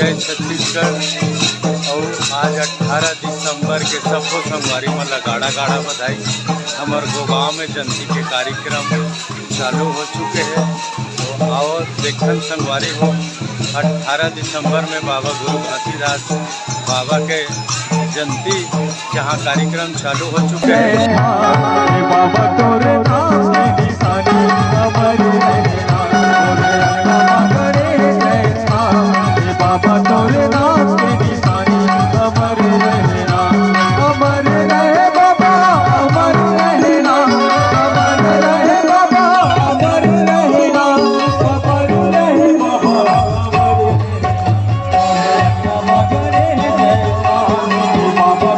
जय छत्तीसगढ़। और आज 18 दिसंबर के सबको संगवारी मन ला गाड़ा गाड़ा बधाई। हमार गाँव में जयंती के कार्यक्रम चालू हो चुके हैं। तो आओ देखन संगवारी हो 18 दिसंबर में बाबा गुरु घासीदास बाबा के जयंती जहाँ कार्यक्रम चालू हो चुके हैं। बाबा तोरे नाम की निशानी अमर रहना, बाबा तोरे नाम की निशानी अमर रहना, अमर रहे बाबा अमर रहना, अमर रहे बाबा अमर रहना, अमर रहे बाबा बाबा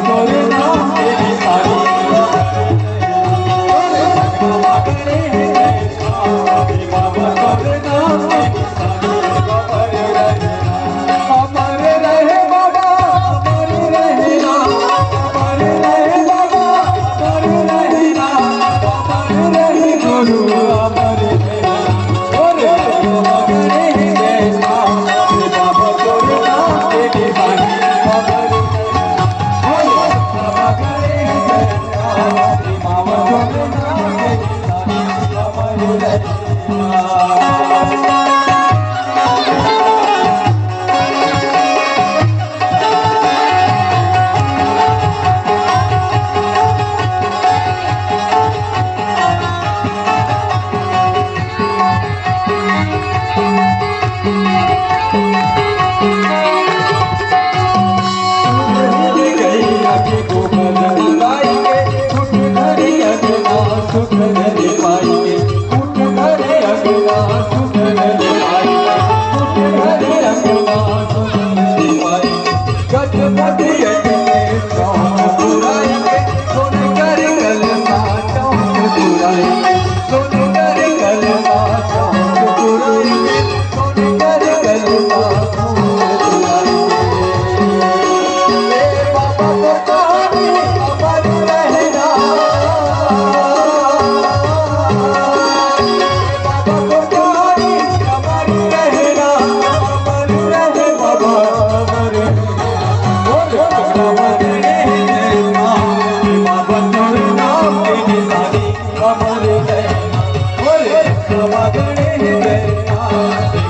तोरे नाम की निशानी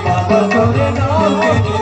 बाबा तोरे नाम के